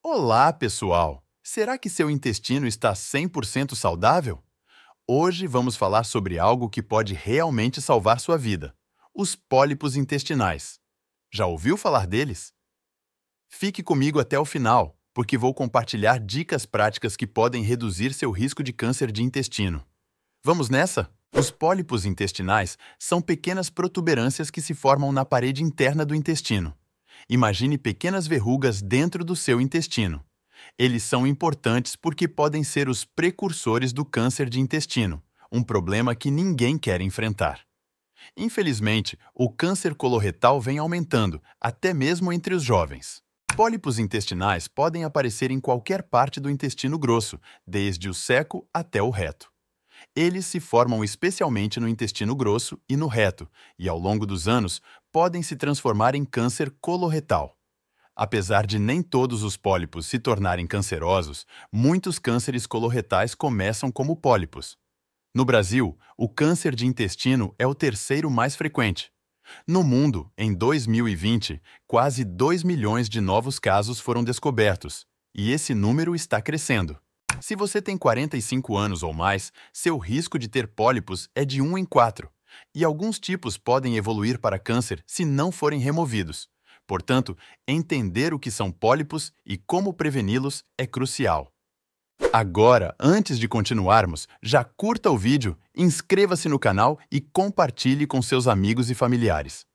Olá, pessoal! Será que seu intestino está 100% saudável? Hoje vamos falar sobre algo que pode realmente salvar sua vida: os pólipos intestinais. Já ouviu falar deles? Fique comigo até o final, porque vou compartilhar dicas práticas que podem reduzir seu risco de câncer de intestino. Vamos nessa? Os pólipos intestinais são pequenas protuberâncias que se formam na parede interna do intestino. Imagine pequenas verrugas dentro do seu intestino. Eles são importantes porque podem ser os precursores do câncer de intestino, um problema que ninguém quer enfrentar. Infelizmente, o câncer coloretal vem aumentando, até mesmo entre os jovens. Pólipos intestinais podem aparecer em qualquer parte do intestino grosso, desde o seco até o reto. Eles se formam especialmente no intestino grosso e no reto, e ao longo dos anos podem se transformar em câncer coloretal. Apesar de nem todos os pólipos se tornarem cancerosos, muitos cânceres coloretais começam como pólipos. No Brasil, o câncer de intestino é o terceiro mais frequente. No mundo, em 2020, quase 2 milhões de novos casos foram descobertos, e esse número está crescendo. Se você tem 45 anos ou mais, seu risco de ter pólipos é de 1 em 4, e alguns tipos podem evoluir para câncer se não forem removidos. Portanto, entender o que são pólipos e como preveni-los é crucial. Agora, antes de continuarmos, já curta o vídeo, inscreva-se no canal e compartilhe com seus amigos e familiares.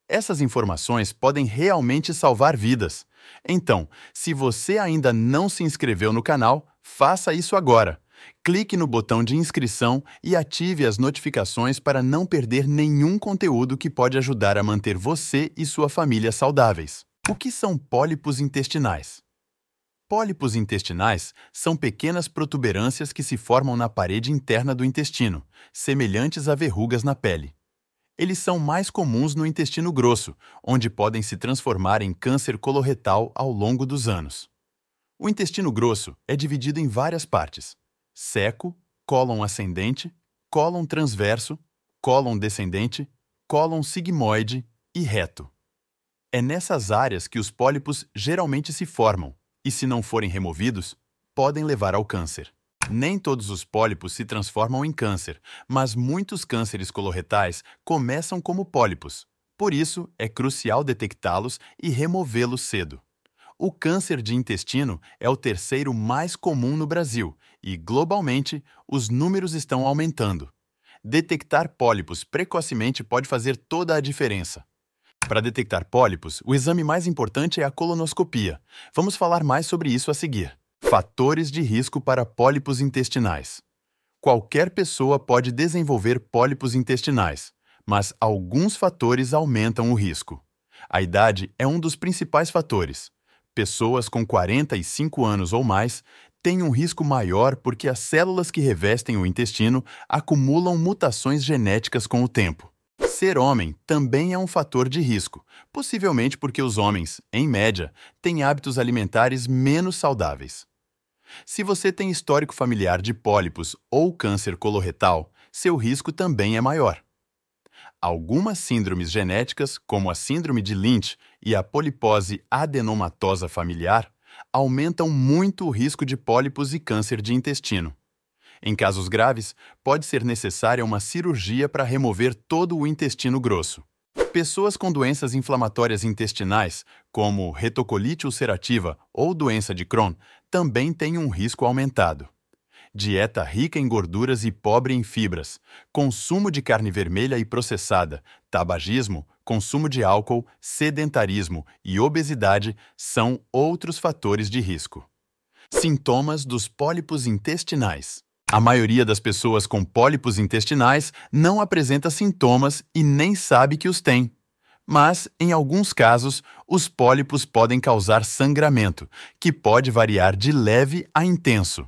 Essas informações podem realmente salvar vidas. Então, se você ainda não se inscreveu no canal, faça isso agora. Clique no botão de inscrição e ative as notificações para não perder nenhum conteúdo que pode ajudar a manter você e sua família saudáveis. O que são pólipos intestinais? Pólipos intestinais são pequenas protuberâncias que se formam na parede interna do intestino, semelhantes a verrugas na pele. Eles são mais comuns no intestino grosso, onde podem se transformar em câncer coloretal ao longo dos anos. O intestino grosso é dividido em várias partes: seco, cólon ascendente, cólon transverso, cólon descendente, cólon sigmoide e reto. É nessas áreas que os pólipos geralmente se formam, e se não forem removidos, podem levar ao câncer. Nem todos os pólipos se transformam em câncer, mas muitos cânceres coloretais começam como pólipos. Por isso, é crucial detectá-los e removê-los cedo. O câncer de intestino é o terceiro mais comum no Brasil e, globalmente, os números estão aumentando. Detectar pólipos precocemente pode fazer toda a diferença. Para detectar pólipos, o exame mais importante é a colonoscopia. Vamos falar mais sobre isso a seguir. Fatores de risco para pólipos intestinais. Qualquer pessoa pode desenvolver pólipos intestinais, mas alguns fatores aumentam o risco. A idade é um dos principais fatores. Pessoas com 45 anos ou mais têm um risco maior porque as células que revestem o intestino acumulam mutações genéticas com o tempo. Ser homem também é um fator de risco, possivelmente porque os homens, em média, têm hábitos alimentares menos saudáveis. Se você tem histórico familiar de pólipos ou câncer coloretal, seu risco também é maior. Algumas síndromes genéticas, como a síndrome de Lynch e a polipose adenomatosa familiar, aumentam muito o risco de pólipos e câncer de intestino. Em casos graves, pode ser necessária uma cirurgia para remover todo o intestino grosso. Pessoas com doenças inflamatórias intestinais, como retocolite ulcerativa ou doença de Crohn, também têm um risco aumentado. Dieta rica em gorduras e pobre em fibras, consumo de carne vermelha e processada, tabagismo, consumo de álcool, sedentarismo e obesidade são outros fatores de risco. Sintomas dos pólipos intestinais. A maioria das pessoas com pólipos intestinais não apresenta sintomas e nem sabe que os tem. Mas, em alguns casos, os pólipos podem causar sangramento, que pode variar de leve a intenso.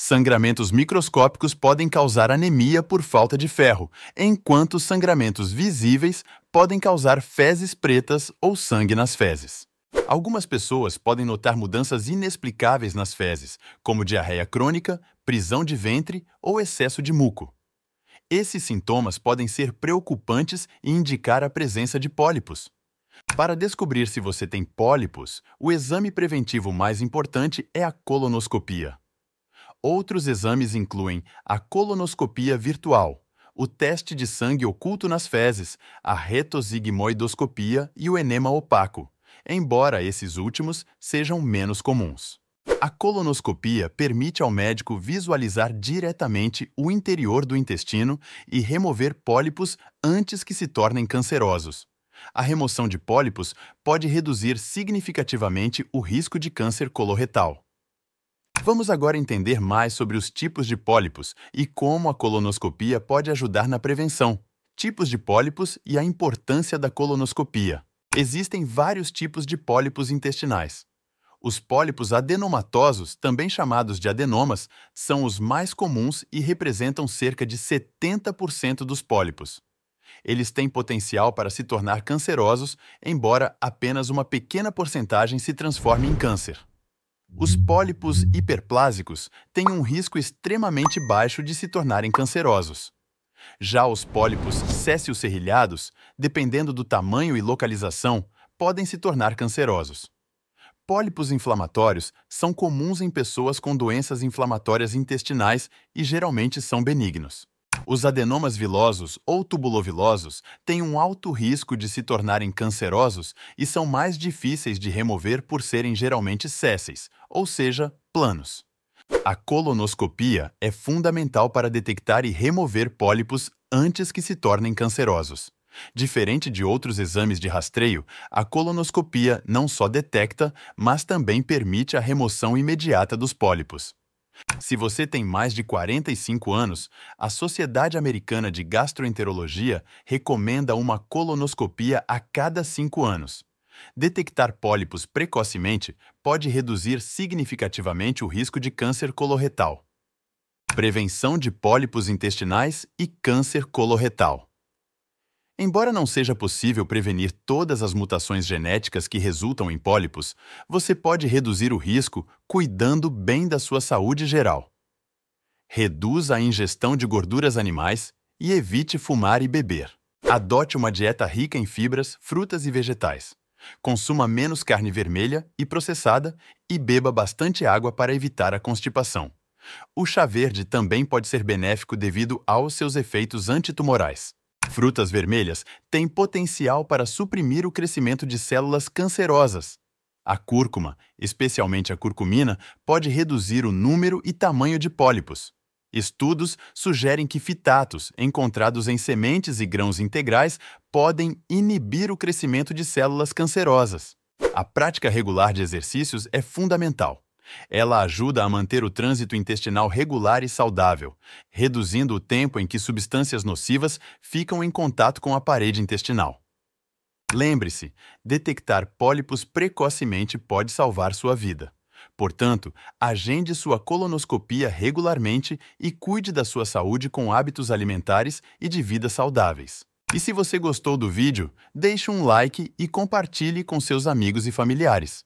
Sangramentos microscópicos podem causar anemia por falta de ferro, enquanto sangramentos visíveis podem causar fezes pretas ou sangue nas fezes. Algumas pessoas podem notar mudanças inexplicáveis nas fezes, como diarreia crônica, prisão de ventre ou excesso de muco. Esses sintomas podem ser preocupantes e indicar a presença de pólipos. Para descobrir se você tem pólipos, o exame preventivo mais importante é a colonoscopia. Outros exames incluem a colonoscopia virtual, o teste de sangue oculto nas fezes, a retosigmoidoscopia e o enema opaco, embora esses últimos sejam menos comuns. A colonoscopia permite ao médico visualizar diretamente o interior do intestino e remover pólipos antes que se tornem cancerosos. A remoção de pólipos pode reduzir significativamente o risco de câncer coloretal. Vamos agora entender mais sobre os tipos de pólipos e como a colonoscopia pode ajudar na prevenção. Tipos de pólipos e a importância da colonoscopia. Existem vários tipos de pólipos intestinais. Os pólipos adenomatosos, também chamados de adenomas, são os mais comuns e representam cerca de 70% dos pólipos. Eles têm potencial para se tornar cancerosos, embora apenas uma pequena porcentagem se transforme em câncer. Os pólipos hiperplásicos têm um risco extremamente baixo de se tornarem cancerosos. Já os pólipos céssio-serrilhados, dependendo do tamanho e localização, podem se tornar cancerosos. Pólipos inflamatórios são comuns em pessoas com doenças inflamatórias intestinais e geralmente são benignos. Os adenomas vilosos ou tubulovilosos têm um alto risco de se tornarem cancerosos e são mais difíceis de remover por serem geralmente sésseis, ou seja, planos. A colonoscopia é fundamental para detectar e remover pólipos antes que se tornem cancerosos. Diferente de outros exames de rastreio, a colonoscopia não só detecta, mas também permite a remoção imediata dos pólipos. Se você tem mais de 45 anos, a Sociedade Americana de Gastroenterologia recomenda uma colonoscopia a cada 5 anos. Detectar pólipos precocemente pode reduzir significativamente o risco de câncer coloretal. Prevenção de pólipos intestinais e câncer coloretal. Embora não seja possível prevenir todas as mutações genéticas que resultam em pólipos, você pode reduzir o risco cuidando bem da sua saúde geral. Reduza a ingestão de gorduras animais e evite fumar e beber. Adote uma dieta rica em fibras, frutas e vegetais. Consuma menos carne vermelha e processada e beba bastante água para evitar a constipação. O chá verde também pode ser benéfico devido aos seus efeitos antitumorais. Frutas vermelhas têm potencial para suprimir o crescimento de células cancerosas. A cúrcuma, especialmente a curcumina, pode reduzir o número e tamanho de pólipos. Estudos sugerem que fitatos, encontrados em sementes e grãos integrais, podem inibir o crescimento de células cancerosas. A prática regular de exercícios é fundamental. Ela ajuda a manter o trânsito intestinal regular e saudável, reduzindo o tempo em que substâncias nocivas ficam em contato com a parede intestinal. Lembre-se, detectar pólipos precocemente pode salvar sua vida. Portanto, agende sua colonoscopia regularmente e cuide da sua saúde com hábitos alimentares e de vida saudáveis. E se você gostou do vídeo, deixe um like e compartilhe com seus amigos e familiares.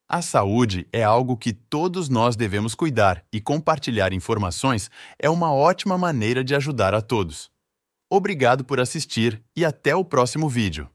A saúde é algo que todos nós devemos cuidar e compartilhar informações é uma ótima maneira de ajudar a todos. Obrigado por assistir e até o próximo vídeo.